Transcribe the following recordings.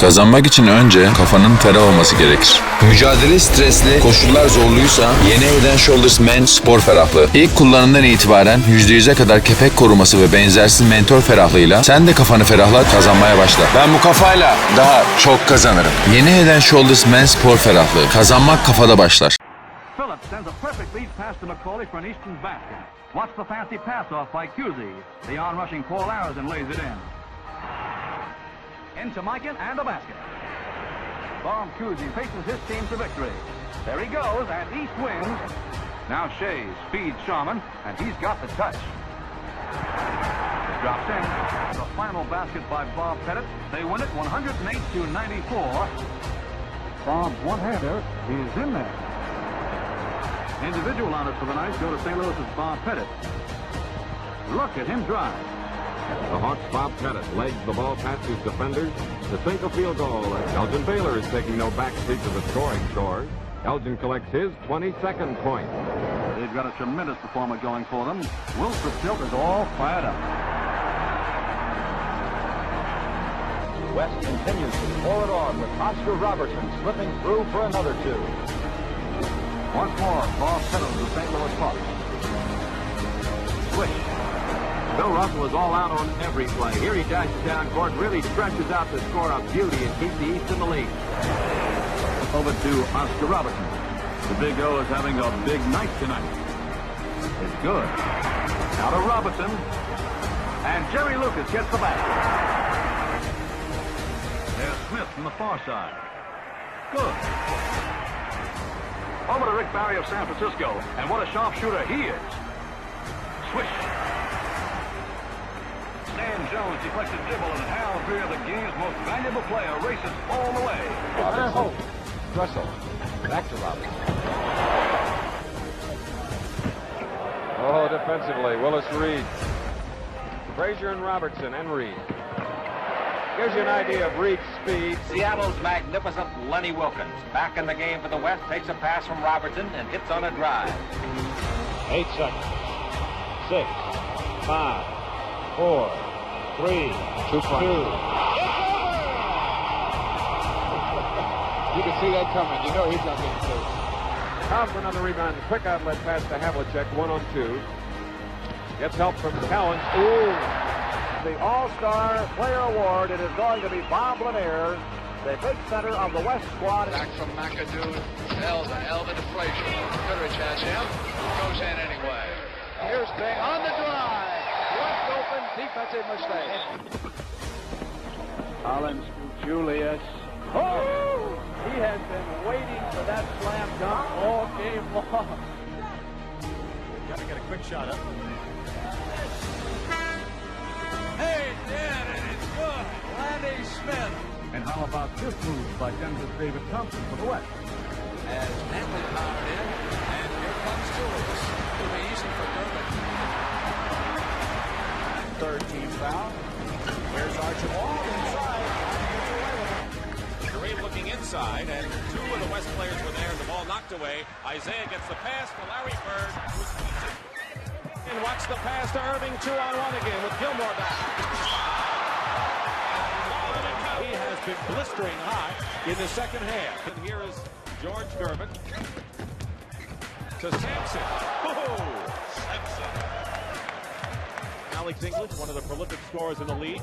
Kazanmak için önce kafanın ferah olması gerekir. Mücadele stresli, koşullar zorluysa yeni Head and Shoulders Men spor ferahlığı. İlk kullanımdan itibaren %100'e kadar kepek koruması ve benzersiz mentor ferahlığıyla sen de kafanı ferahlat, kazanmaya başla. Ben bu kafayla daha çok kazanırım. Yeni Head and Shoulders Men spor ferahlığı. Kazanmak kafada başlar. Watch the fancy pass-off by Cusey. The on-rushing Paul Arası lays it in. Into Mikan and the basket. Bob Cusey faces his team to victory. There he goes, and East wins. Now Shays feeds Sharman, and he's got the touch. Drops in. The final basket by Bob Pettit. They win it 108-94. Bob's one-hander is in there. Individual honors for the night go to St. Louis's Bob Pettit. Look at him drive. The Hawks' Bob Pettit legs the ball past his defenders to sink a field goal. Elgin Baylor is taking no backseat to the scoring chores. Elgin collects his 22nd point. They've got a tremendous performer going for them. Wilfred Stilt is all fired up. West continues to pour it on with Oscar Robertson slipping through for another two. Once more, Bob Pettit of the St. Louis Hawks. Swish. Bill Russell is all out on every play. Here he dashes down court, really stretches out the score of beauty and keeps the East in the lead. Over to Oscar Robertson. The Big O is having a big night tonight. It's good. Now to Robertson. And Jerry Lucas gets the basket. There's Smith from the far side. Good. Over to Rick Barry of San Francisco. And what a sharpshooter he is. Swish. Stan Jones deflects a dribble, and Hal Greer, the game's most valuable player, races all the way. Russell. Back to Robinson. Oh, defensively, Willis Reed. Frazier and Robertson and Reed. Gives you an idea of Reed's speed. Seattle's magnificent Lenny Wilkins, back in the game for the West, takes a pass from Robertson and hits on a drive. 8 seconds. 6, 5, 4, 3, 2. It's over! You can see that coming. You know he's not getting two. Cobb for another rebound. Quick outlet pass to Havlicek. 1-on-2. Gets help from Cowens. Ooh! The All-Star Player Award. It is going to be Bob Lanier, the big center of the West squad. Back from McAdoo. Elba to Frazier. Goodrich has him. Goes in anyway. Here's Bing on the drive. Left open. Defensive mistake. Collins to Julius. Oh! He has been waiting for that slam dunk all game long. Got to get a quick shot up. Hey, Dan, and it's good. Landy Smith. And how about this move by Denver's David Thompson for the West? As Bentley powered in, and here comes Julius. It'll be easy for Durbin. Third team foul. Here's Archibald inside. Kareem looking inside, and two of the West players were there. The ball knocked away. Isaiah gets the pass for Larry Bird. And watch the pass to Irving, 2-on-1 again with Gilmore back. He has been blistering hot in the second half. And here is George Durbin to Sampson. Oh! Sampson. Alex English, one of the prolific scorers in the league.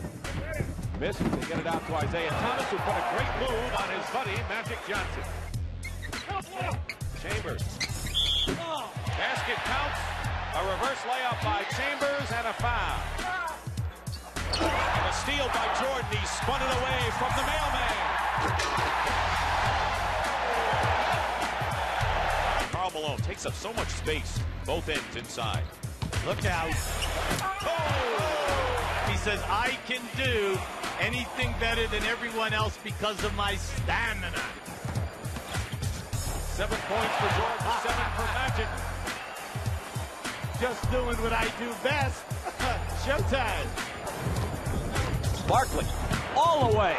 Missed. They get it out to Isaiah Thomas, who put a great move on his buddy, Magic Johnson. Chambers. Basket counts. A reverse layup by Chambers and a foul. And a steal by Jordan. He spun it away from the mailman. Karl Malone takes up so much space, both ends inside. Look out. Oh! He says, I can do anything better than everyone else because of my stamina. 7 points for Jordan, 7 for Magic. Just doing what I do best. Showtime. Barkley, all the way.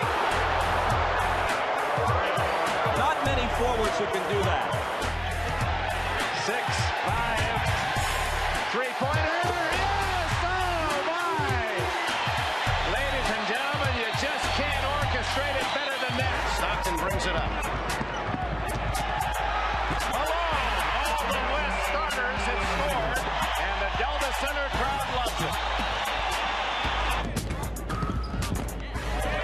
Not many forwards who can do that. 6, 5, 3-pointer. Yes! Oh, my! Ladies and gentlemen, you just can't orchestrate it better than And brings it up. All the West starters have scored, and the Delta Center crowd loves it.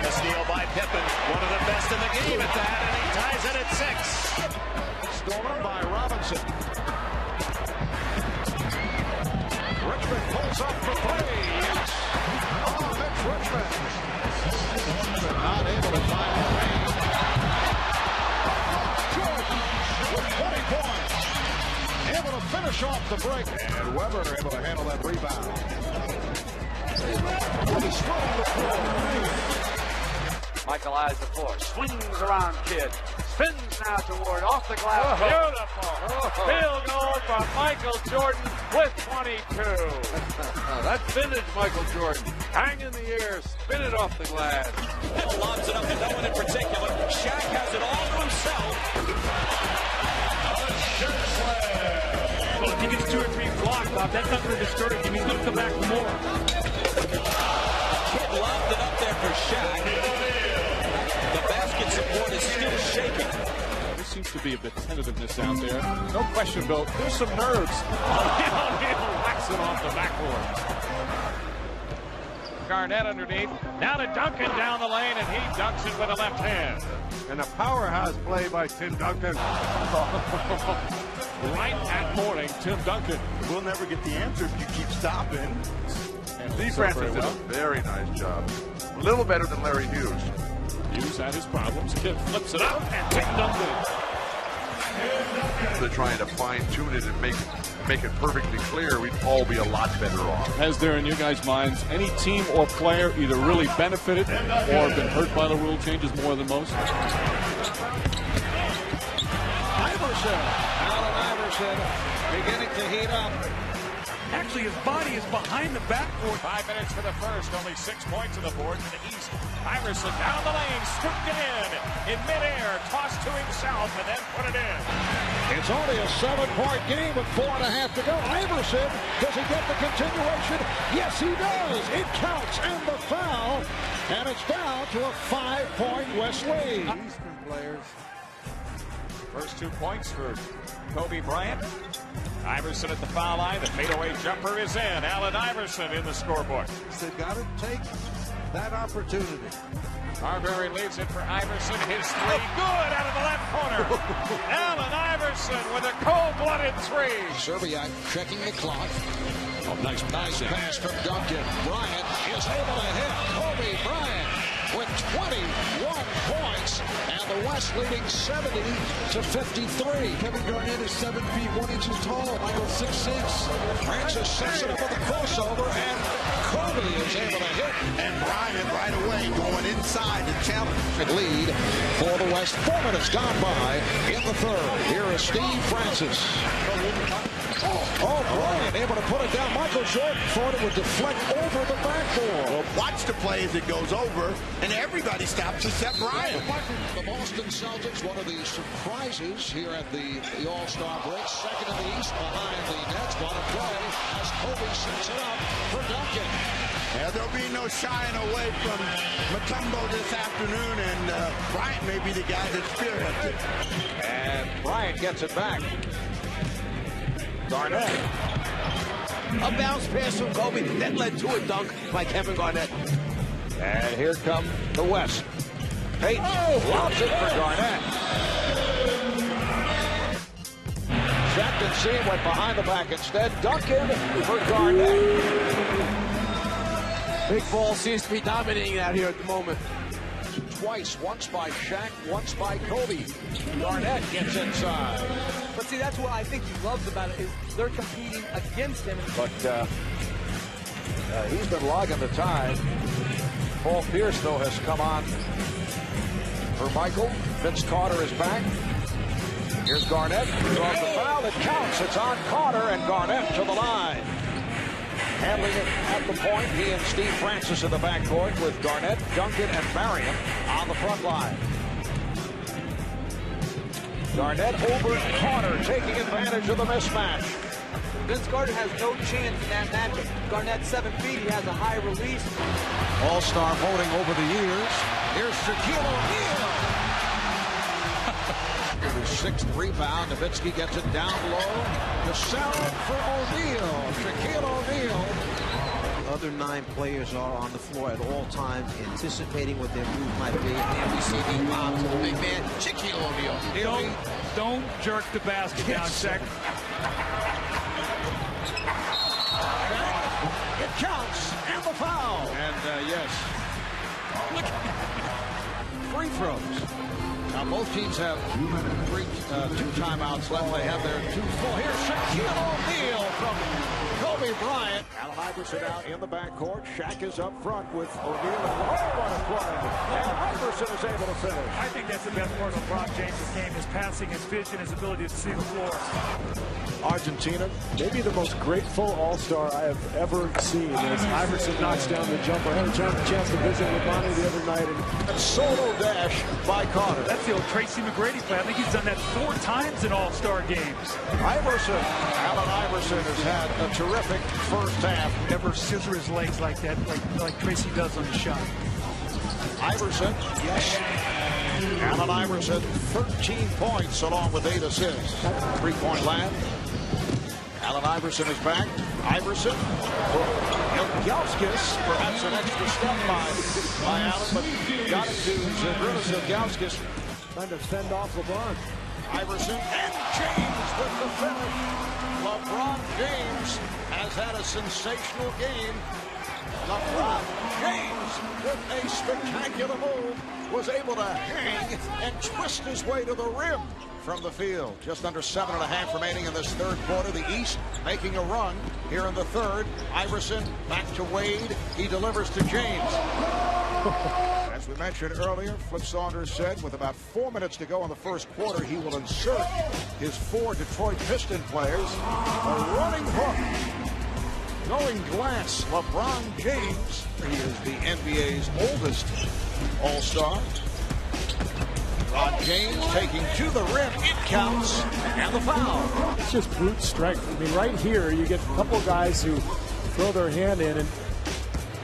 A steal by Pippen, one of the best in the game at that, and he ties it at 6. Stolen by Robinson. Richmond pulls up for 3. Yes. Oh, Mitch Richmond. Not able to find the range. Jordan with 20 points. Able to finish off the break. And Weber able to handle that rebound. He's running the floor. Michael eyes the floor, swings around Kidd, spins now toward off the glass. Beautiful. Field goal from Michael Jordan with 22. That's vintage Michael Jordan. Hang in the air, spin it off the glass. Hill lobs it up to no one in particular. Shaq has it all to himself. Well, if he gets 2 or 3 blocks, Bob, that's not going to discourage him. He's going to come back for more. Kidd lobbed it up there for Shaq. The basket support is still shaking. There seems to be a bit of tentativeness out there. No question, Bill. There's some nerves. O'Neal whacks it off the backboard. Garnett underneath. Now to Duncan down the lane, and he dunks it with a left hand. And a powerhouse play by Tim Duncan. Right at morning, Tim Duncan. We'll never get the answer if you keep stopping. And Steve Francis did a very nice job. A little better than Larry Hughes. Hughes had his problems. Kidd flips it out, and Tim Duncan. They're trying to fine-tune it and make it perfectly clear. We'd all be a lot better off. Has there in you guys' minds any team or player either really benefited or been hurt by the rule changes more than most? Iverson. Allen Iverson beginning to heat up. Actually, his body is behind the backboard. 5 minutes for the first, only 6 points on the board to the east. Iverson down the lane, scooped it in midair, tossed to himself, and then put it in. It's only a 7-point game with 4.5 to go. Iverson, does he get the continuation? Yes, he does. It counts, and the foul, and it's down to a 5-point West lead. Eastern players. First 2 points for Kobe Bryant. Iverson at the foul line. The fadeaway jumper is in. Allen Iverson in the scoreboard. They've got to take that opportunity. Marbury leaves it for Iverson. His 3, good out of the left corner. Allen Iverson with a cold-blooded 3. Serbiak checking the clock. Oh, nice pass from Duncan. Bryant is able to hit Kobe Bryant with 21 points, and the West leading 70-53. Kevin Garnett is 7 feet 1 inches tall. Michael 6'6". Francis sets it up with a crossover, and Kobe is able to hit. And Bryant right away going inside to challenge. Lead for the West. 4 minutes gone by in the third. Here is Steve Francis. Oh, Bryant able to put it down. Michael Jordan thought it would deflect over the backboard. Well, watch the play as it goes over, and everybody stops except Bryant. The Boston Celtics, one of the surprises here at the All-Star break. Second in the East behind the Nets. Want to play as Kobe sets it up for Duncan. Yeah, there'll be no shying away from Mutombo this afternoon, and Bryant may be the guy that spearheads it. And Bryant gets it back. Garnett. A bounce pass from Kobe that led to a dunk by Kevin Garnett. And here come the West. Payton lobs it for Garnett. Checked and seen, went behind the back instead. Duncan for Garnett. Big ball seems to be dominating out here at the moment. Twice, once by Shaq, once by Kobe. Garnett gets inside. But see, that's what I think he loves about it, is they're competing against him. But he's been logging the time. Paul Pierce, though, has come on for Michael. Vince Carter is back. Here's Garnett. Draws the foul. It counts. It's on Carter, and Garnett to the line. Handling it at the point, he and Steve Francis in the backcourt with Garnett, Duncan, and Marion on the front line. Garnett over Carter, taking advantage of the mismatch. Vince Carter has no chance in that matchup. Garnett's 7 feet. He has a high release. All-star voting over the years. Here's Shaquille O'Neal. sixth rebound. Nowitzki gets it down low. The sound for O'Neal. Shaquille O'Neal. The other 9 players are on the floor at all times, anticipating what their move might be. And we see the lob to the big man, Shaquille O'Neal. Don't jerk the basket down, Shaq. It counts, and the foul. And yes, free throws. Now both teams have two timeouts left. They have their 2 full. Here's Shaquille O'Neal from Kobe Bryant. Allen Iverson out in the backcourt. Shaq is up front with O'Neal. Oh, what a play! And Iverson is able to finish. I think that's the best part of LeBron James' game, his passing, his vision, his ability to see the floor. Argentina, maybe the most grateful all-star I have ever seen as Iverson knocks down the jumper. I had a chance to visit with Bonnie the other night. And a solo dash by Carter. That's the old Tracy McGrady play. I think he's done that 4 times in all-star games. Iverson, Allen Iverson has had a terrific first half. Never scissor his legs like that, like Tracy does on the shot. Iverson, yes. Allen Iverson, 13 points along with 8 assists. 3-point land. Allen Iverson is back. Iverson. Ilgauskas, perhaps an extra step by Allen, but got it to Zydrunas Ilgauskas. Trying to fend off LeBron. Iverson and James with the finish. LeBron James has had a sensational game. LeBron James, with a spectacular move, was able to hang and twist his way to the rim from the field. Just under 7.5 remaining in this third quarter. The East making a run here in the third. Iverson back to Wade. He delivers to James. As we mentioned earlier, Flip Saunders said with about 4 minutes to go in the first quarter, he will insert his 4 Detroit Piston players. A running hook. Going glass, LeBron James. He is the NBA's oldest All-Star. LeBron James taking to the rim. It counts. And the foul. It's just brute strength. I mean, right here, you get a couple of guys who throw their hand in, and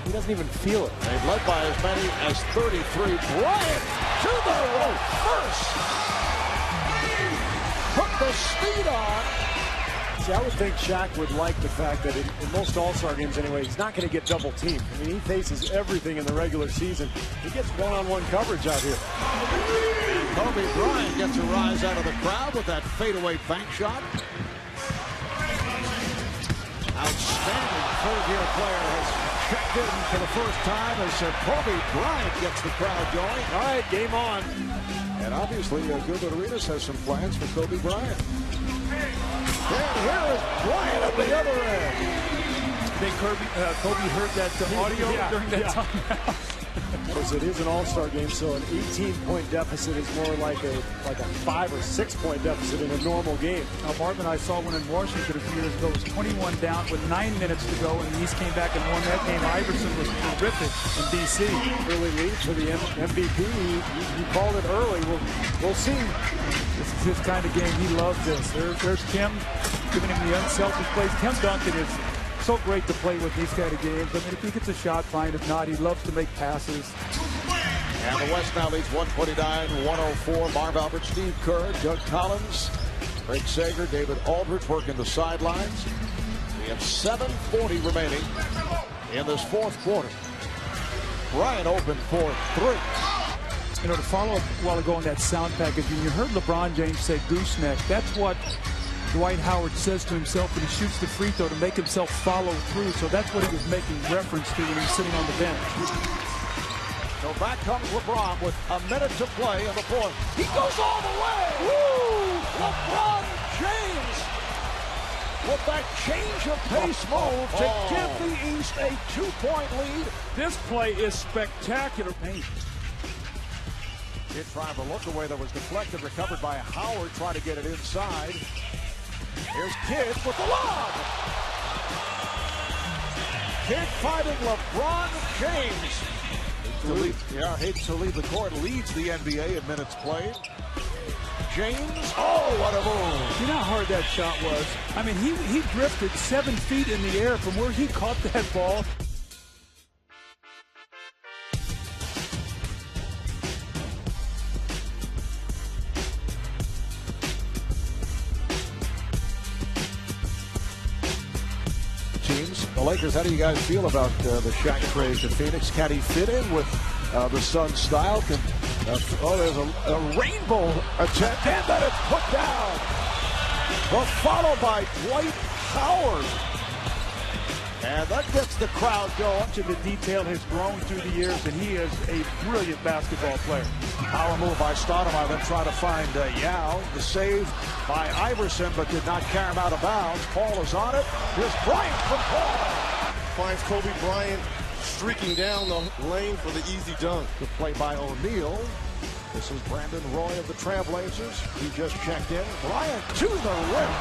he doesn't even feel it. They've led by as many as 33. Bryant to the rope first. Put the speed on. See, I would think Shaq would like the fact that in most All-Star games anyway, he's not going to get double teamed. I mean, he faces everything in the regular season. He gets one-on-one coverage out here. Kobe Bryant gets a rise out of the crowd with that fadeaway bank shot. Outstanding third-year player has checked in for the first time as Kobe Bryant gets the crowd going. All right, game on. And obviously, Gilbert Arenas has some plans for Kobe Bryant. And here is Bryant at the other end. I think Kobe heard that audio during that timeout. Because it is an All-Star game, so an 18-point deficit is more like a 5 or 6 point deficit in a normal game. Now, Marvin, I saw one in Washington a few years ago. It was 21 down with 9 minutes to go, and the East came back and won that game. Iverson was terrific in D.C. Early lead for the MVP. He called it early. We'll see. This is his kind of game. He loves this. There's Tim giving him the unselfish plays. Tim Duncan is so great to play with these kind of games. I mean, if he gets a shot, fine. If not, he loves to make passes. And the West now leads 129-104. Marv Albert, Steve Kerr, Doug Collins, Craig Sager, David Aldridge working the sidelines. We have 7:40 remaining in this fourth quarter. Bryant open for 3. You know, to follow up a while ago on that sound package, when you heard LeBron James say gooseneck, that's what Dwight Howard says to himself when he shoots the free throw to make himself follow through. So that's what he was making reference to when he's sitting on the bench. So back comes LeBron with a minute to play in the fourth. He goes all the way. Woo! LeBron James with that change of pace move to give the East a 2-point lead. This play is spectacular. Kid trying to look away that was deflected, recovered by Howard trying to get it inside. Here's Kidd with the lob. Kidd fighting LeBron James. Hates to leave the court, leads the NBA in minutes played. James, oh, what a move. You know how hard that shot was? I mean, he drifted 7 feet in the air from where he caught that ball. The Lakers, how do you guys feel about the Shaq trade to Phoenix? Can he fit in with the Suns' style? There's a rainbow attempt, and then it's put down. Well, followed by Dwight Howard. And that gets the crowd going. Much of the detail has grown through the years, and he is a brilliant basketball player. Power move by Stoudemire, then trying to find Yao. The save by Iverson, but did not carry him out of bounds. Paul is on it. Here's Bryant from Paul. Finds Kobe Bryant streaking down the lane for the easy dunk. Good play by O'Neal. This is Brandon Roy of the Trailblazers. He just checked in. Bryant to the rim.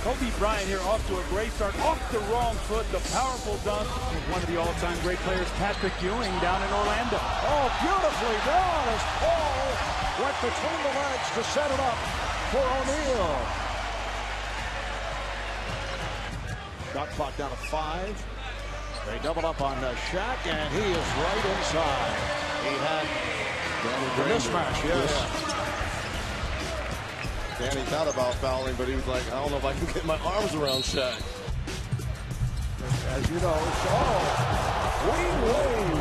Kobe Bryant here off to a great start, off the wrong foot, the powerful dunk. One of the all-time great players, Patrick Ewing, down in Orlando. Oh, beautifully done as Paul went between the legs to set it up for O'Neal. Shot clock down to 5. They double up on Shaq, and he is right inside. He had the mismatch, yes. Danny thought about fouling, but he was like, I don't know if I can get my arms around Shaq. As you know, Wade.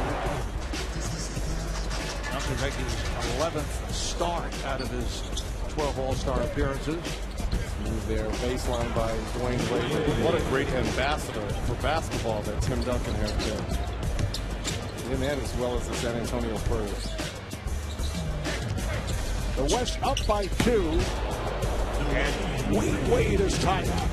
After making his 11th start out of his 12 All-Star appearances. Their baseline by Dwayne Wade. What a great ambassador for basketball that Tim Duncan has been. Him and as well as the San Antonio Spurs. The West up by 2. And Wade is tied up.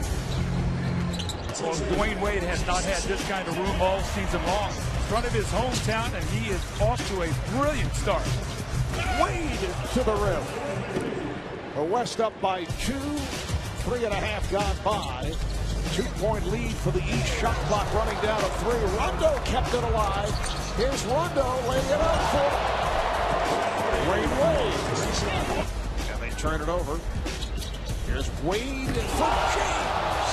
Well, Dwayne Wade has not had this kind of room all season long. In front of his hometown, and he is off to a brilliant start. Wade to the rim. The West up by 2. 3.5 gone by. 2-point lead for the East. Shot clock running down to 3. Rondo kept it alive. Here's Rondo laying it up for Wade. And they turn it over. Here's Wade for James.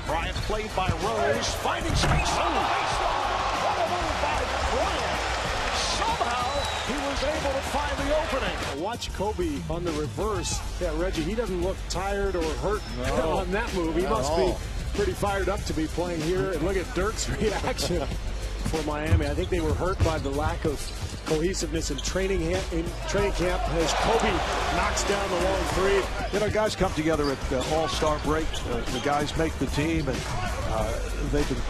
Bryant played by Rose, finding space on the baseline. What a move by Bryant. Somehow he was able to find the opening. Watch Kobe on the reverse. Yeah, Reggie, he doesn't look tired or hurt on that move. He must be pretty fired up to be playing here. And look at Dirk's reaction for Miami. I think they were hurt by the lack of cohesiveness in training camp as Kobe knocks down the long three. You know, guys come together at the All-Star break. The guys make the team, and they've been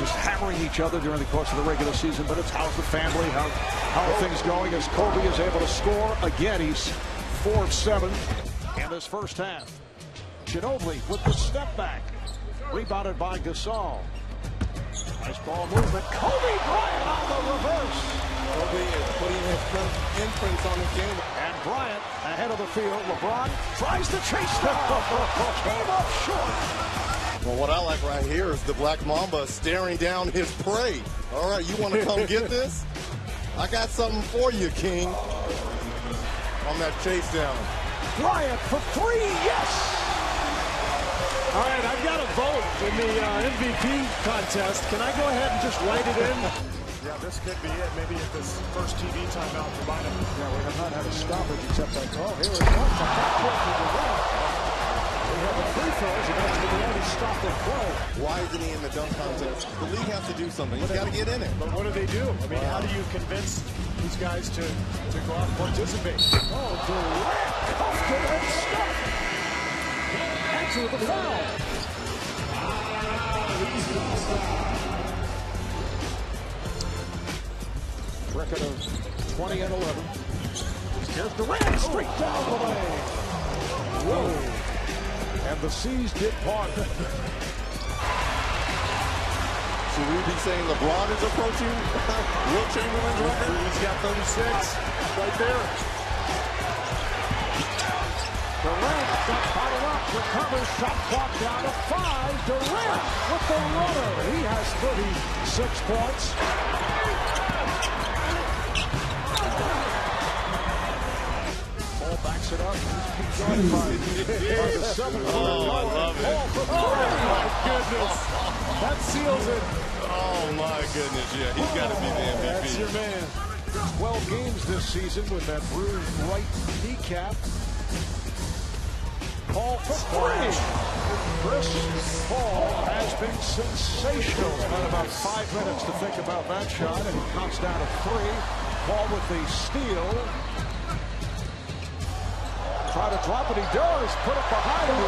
just hammering each other during the course of the regular season. But it's how's the family, how are things going as Kobe is able to score again. He's 4 of 7 in his first half. Ginobili with the step back, rebounded by Gasol. Nice ball movement. Kobe Bryant on the reverse. Kobe is putting his imprints on his game. And Bryant ahead of the field. LeBron tries to chase down. Came up short. Well, what I like right here is the Black Mamba staring down his prey. All right, you want to come get this? I got something for you, King. On that chase down. Bryant for 3, yes! All right, I've got a vote in the MVP contest. Can I go ahead and just write it in? Yeah, this could be it. Maybe at this first TV timeout for Bynum. Yeah, we have not had a stoppage except that. Oh, here it comes. The backcourt to the right. We have the free throws. Eventually, we already stopped the play. Why isn't he in the dunk contest? The league has to do something. He's got to get in it. But what do they do? I mean, how do you convince these guys to go out and participate? Oh, Durant cuffed it and stuck. Answer the foul. Record of 20 and 11. Here's Durant straight down the lane. Whoa. And the seas did part. Should we be saying LeBron is approaching Wilt Chamberlain's record? He's got 36 right there. Durant got bottled up, recovers, shot clock down to 5. Durant with the runner. He has 36 points. Ball backs it up. He's joined by the 7. Oh, I love it. Oh, my goodness. That seals it. Oh, my goodness. Yeah, he's got to be the MVP. That's your man. 12 games this season with that bruised right kneecap. call for three. Chris Paul has been sensational. Spent about 5 minutes to think about that shot, and he counts down to three. Paul with the steal. Try to drop it, he does. Put it behind him.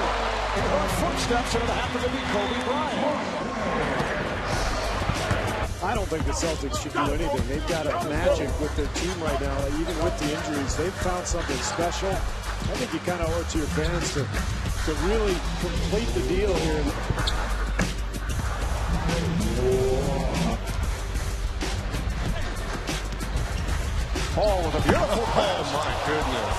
He heard footsteps, and it happened to be Kobe Bryant. I don't think the Celtics should do anything. They've got a magic with their team right now. Even with the injuries, they've found something special. I think you kind of owe it to your fans to really complete the deal here. Paul with a beautiful pass. Oh, my goodness.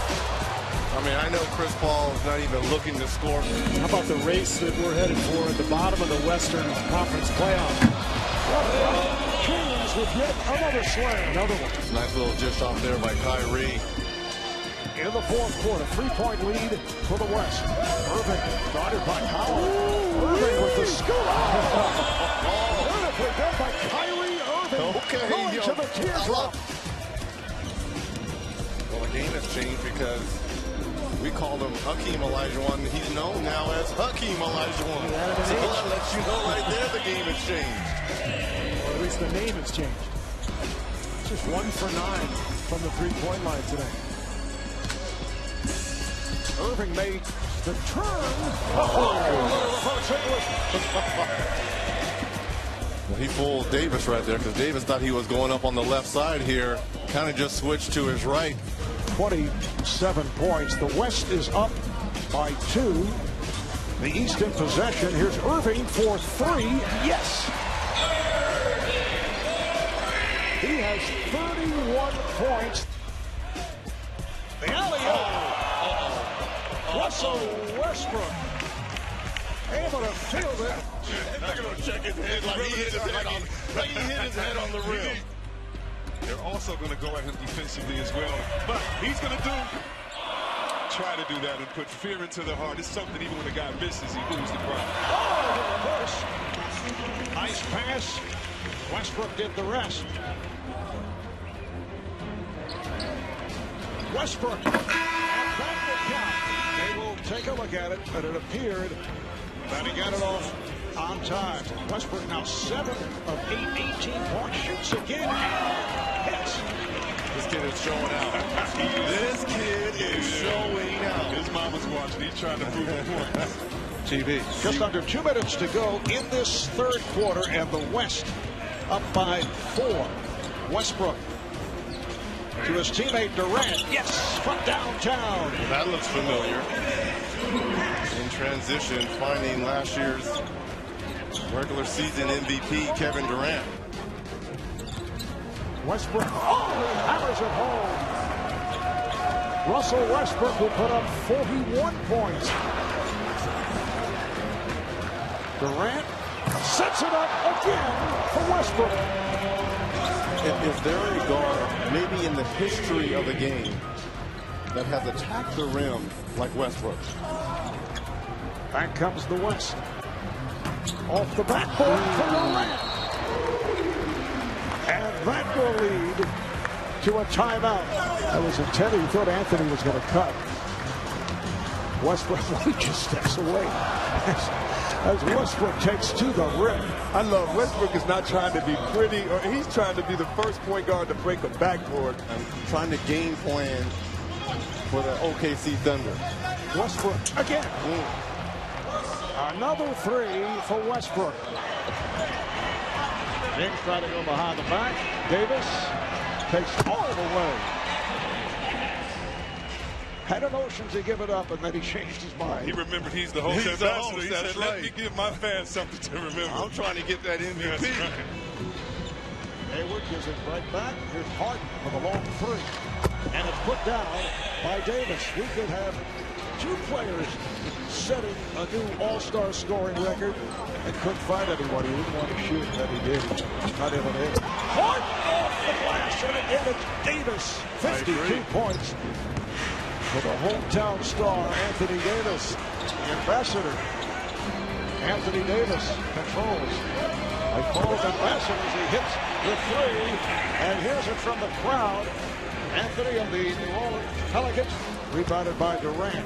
I mean, I know Chris Paul is not even looking to score. How about the race that we're headed for at the bottom of the Western Conference playoff? Kings with yet another slam. Another one. Nice little dish off there by Kyrie. In the fourth quarter, 3-point lead for the West. Irving guarded by Howard. Irving with the scoop. Beautifully done by Kyrie Irving. Okay, going to the teardrop. Well, the game has changed because we called him Hakeem Olajuwon. He's known now as Hakeem Olajuwon. So that lets you know right there the game has changed. Or at least the name has changed. Just 1 for 9 from the three-point line today. Irving made the turn. Well, he fooled Davis right there because Davis thought he was going up on the left side here. Kind of just switched to his right. 27 points. The West is up by 2. The East in possession. Here's Irving for 3. Yes! He has 31 points. The alley-oop. Russell Westbrook able to field it. They're going to check his head like he hit his head on the rim. They're also going to go at him defensively as well. But he's going to try to do that and put fear into their heart. It's something even when the guy misses, he moves the crowd. Oh, the reverse. Nice pass. Westbrook did the rest. Westbrook. And that will count. They will take a look at it, but it appeared that he got it off on time. Westbrook now 7 of 8, 18 points. Shoots again. Hits. This kid is showing out. This kid is showing out. His mama's watching. He's trying to prove a point. TV. Just under 2 minutes to go in this third quarter, and the West up by 4. Westbrook to his teammate Durant. Yes, from downtown. That looks familiar. In transition, finding last year's regular season MVP Kevin Durant. Westbrook, hammers it home. Russell Westbrook will put up 41 points. Durant sets it up again for Westbrook. Is there a guard, maybe in the history of the game, that has attacked the rim like Westbrook? Back comes the West. Off the backboard for Durant. And that will lead to a timeout. That was intended. He thought Anthony was going to cut. Westbrook just steps away as Westbrook takes to the rim. I love Westbrook is not trying to be pretty, or he's trying to be the first point guard to break a backboard. And trying to game plan for the OKC Thunder. Westbrook again. Another 3 for Westbrook. Knicks try to go behind the back. Davis takes all the way. Had a notion to give it up, and then he changed his mind. He remembered he's the host ambassador. He said, let me give my fans something to remember. I'm trying to get that MVP. That's right. Hayward gives it right back. Here's Harden for the long 3. And it's put down by Davis. We could have 2 players setting a new all-star scoring record and couldn't find anyone. He didn't want to shoot, and he did. Not able to hit. Harden off the glass, and again it's Davis. 52 points for the hometown star, Anthony Davis. The ambassador, Anthony Davis, controls. They call him ambassador as he hits the 3. And here's it from the crowd. Anthony of the New Orleans Pelicans, rebounded by Durant.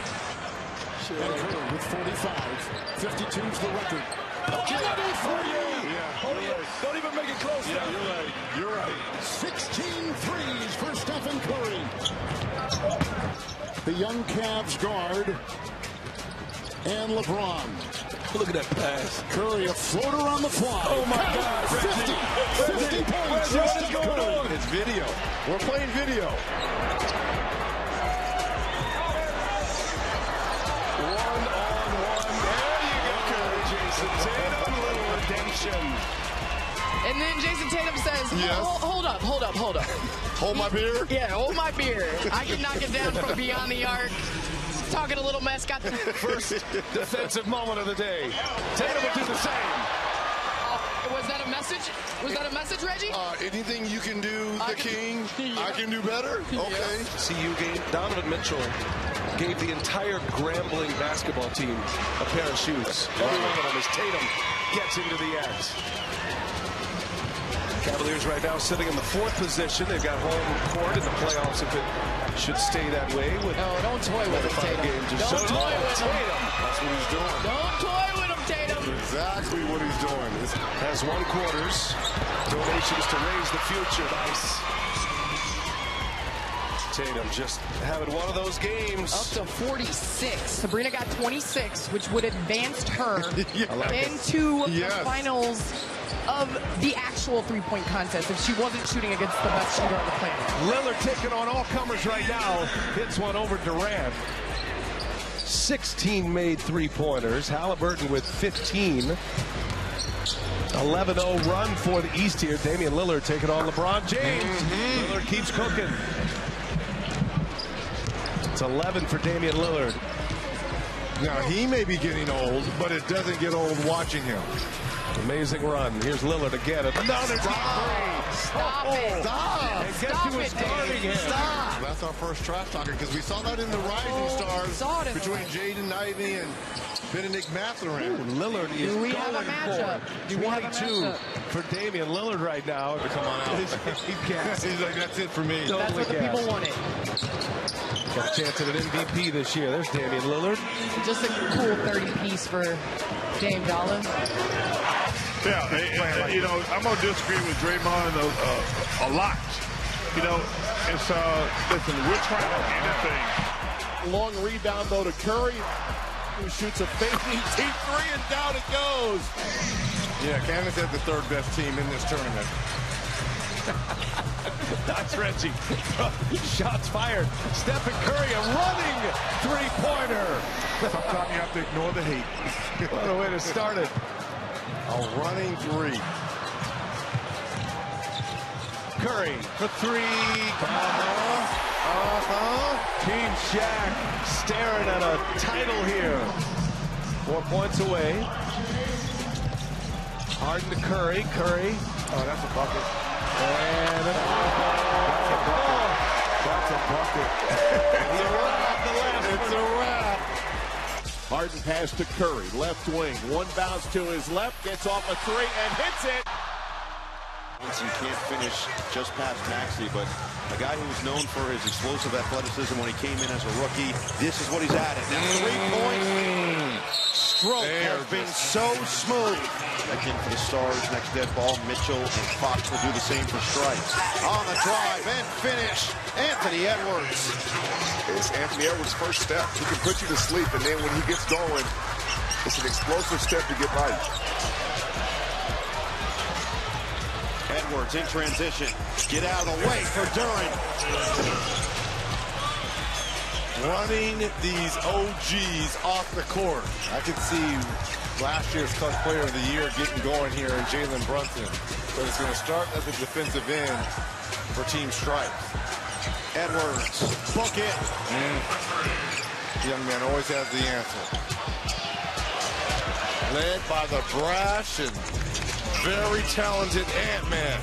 And Curry with 45. 52's the record. Don't even make it close. Yeah, you're right. You're right. 16 threes for Stephen Curry. The young Cavs guard and LeBron. Look at that pass. Curry, a floater on the fly. Oh, my God. 50 points. What is going on? It's video. We're playing video. One-on-one. There you go, Jason Tatum. A little redemption. And then Jason Tatum says, Yes. hold up. Hold my beer? Yeah, hold my beer. I can knock it down from beyond the arc. Talking a little mess. Got the First defensive moment of the day. Tatum would do the same. Was that a message? Was that a message, Reggie? Anything you can do, the king, I can do better? Okay. CU game, Donovan Mitchell gave the entire Grambling basketball team a pair of shoes. Every one of them as Tatum gets into the act. Cavaliers right now sitting in the 4th position. They've got home court in the playoffs if it should stay that way. With don't toy with him, Tatum. Don't toy with him. That's what he's doing. Don't toy with him, Tatum. Exactly what he's doing. Has 1 quarters. Donations to raise the future. Nice. Tatum just having one of those games. Up to 46. Sabrina got 26, which would advance her into the finals of the actual three-point contest if she wasn't shooting against the best shooter on the planet. Lillard taking on all comers right now. Hits one over Durant. 16 made three-pointers. Halliburton with 15. 11-0 run for the East here. Damian Lillard taking on LeBron James. Lillard keeps cooking. It's 11 for Damian Lillard. Now, he may be getting old, but it doesn't get old watching him. Amazing run. Here's Lillard again. Another deep three. Stop it. Stop. And guess who was guarding him? Stop. That's our first trash talker because we saw that in the Rising Stars between Jaden Ivey and Benedict Mathurin. Lillard is Do we have a matchup? Do we have a 22 matchup? for Damian Lillard right now. Come on out. He's like, that's it for me. That's what the people wanted. Got a chance at an MVP this year. There's Damian Lillard. Just a cool 30-piece for Dame Dollar. Yeah, you know, I'm going to disagree with Draymond a lot. You know, it's, listen, we're trying to do the thing. Long rebound, though, to Curry, who shoots a fading deep three, and down it goes. Yeah, Candace had the 3rd best team in this tournament. That's Reggie. Shots fired. Stephen Curry, a running three-pointer. Sometimes you have to ignore the hate. What a way to start it. A running three. Curry for 3. Team Shaq staring at a title here. 4 points away. Harden to Curry. Curry. Oh, that's a bucket. And That's a bucket. it's a wrap. Harden pass to Curry, left wing. One bounce to his left, gets off a 3 and hits it. You can't finish just past Maxey, but a guy who was known for his explosive athleticism when he came in as a rookie, this is what he's added. Now, 3-point stroke has been so smooth. Again, for the Stars, next dead ball, Mitchell and Fox will do the same for strikes. On the drive and finish, Anthony Edwards. It's Anthony Edwards' first step. He can put you to sleep, and then when he gets going, it's an explosive step to get right. Edwards in transition. Get out of the way for Duran. Running these OGs off the court. I could see last year's clutch player of the year getting going here in Jalen Brunson. But it's going to start at the defensive end for Team Stripes. Edwards, book it. Young man always has the answer. Led by the brash and very talented Ant-Man.